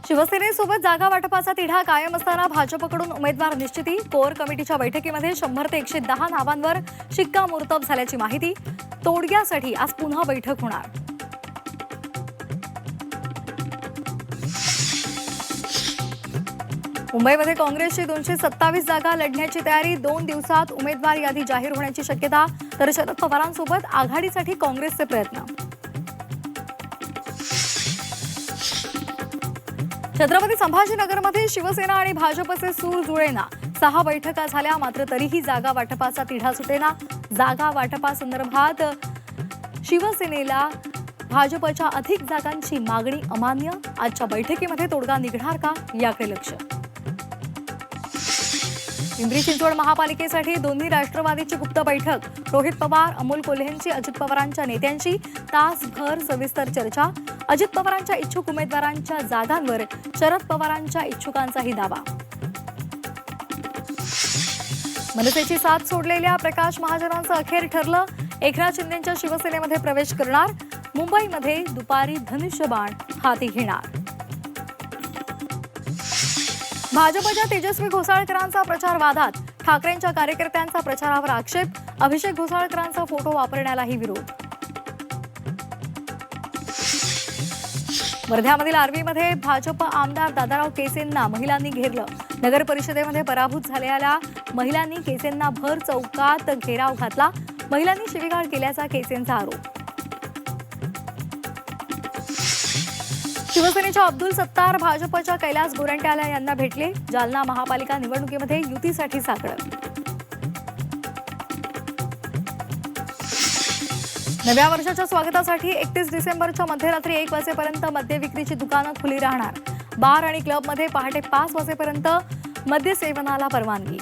शिवसेनेसोबत जागा वाटपाचा तिढा कायम असताना भाजपकडून उमेदवार निश्चिती। कोर कमिटीच्या बैठकीमध्ये 100 ते 110 नावांवर शिक्कामोर्तब झाल्याची माहिती। तोडग्यासाठी आज पुन्हा बैठक होणार। मुंबईमध्ये काँग्रेसची 227 जागा लढण्याची तयारी। 2 दिवसात उमेदवार यादी जाहीर होण्याची शक्यता। तर शरद पवारांसोबत आघाडीसाठी काँग्रेसचे प्रयत्न। छत्रपती संभाजीनगरमध्ये शिवसेना आणि भाजपचे सूर जुळेना। 6 बैठका झाल्या, मात्र तरीही जागा वाटपाचा तिढा सुटेना। जागा वाटपासंदर्भात शिवसेनेला भाजपच्या अधिक जागांची मागणी अमान्य। आजच्या बैठकीमध्ये तोडगा निघणार का, याकडे लक्ष। पिंपरी चिंचवड महापालिकेसाठी दोन्ही राष्ट्रवादीची गुप्त बैठक। रोहित पवार, अमोल कोल्हेंची अजित पवारांच्या नेत्यांशी तासभर सविस्तर चर्चा। अजित पवारांच्या इच्छुक उमेदवारांच्या जागांवर शरद पवारांच्या इच्छुकांचाही दावा। मनसेची साथ सोडलेल्या प्रकाश महाजनांचं अखेर ठरलं। एकनाथ शिंदेंच्या शिवसेनेमध्ये प्रवेश करणार। मुंबईमध्ये दुपारी धनुष्यबाण हाती घेणार। भाजपच्या तेजस्वी घोसाळकरांचा प्रचार वादात। ठाकरेंच्या कार्यकर्त्यांचा प्रचारावर आक्षेप। अभिषेक घोसाळकरांचा फोटो वापरण्यालाही विरोध। वर्ध्यामधील आर्वीमध्ये भाजप आमदार दादाराव केसेंना महिलांनी घेरलं। नगर परिषदेमध्ये पराभूत झालेल्या महिलांनी केसेंना भर चौकात घेराव घातला। महिलांनी शिवीगाळ केल्याचा केसेंचा आरोप। शिवसेनेच्या अब्दुल सत्तार भाजपच्या कैलास गोरंट्याल यांना भेटले। जालना महापालिका निवडणुकीमध्ये युतीसाठी साकडं। नव्या वर्षाच्या स्वागतासाठी 31 डिसेंबरच्या मध्यरात्री 1 वाजेपर्यंत मद्य विक्रीची दुकानं खुली राहणार। बार आणि क्लबमध्ये पहाटे 5 वाजेपर्यंत मद्य सेवनाला परवानगी।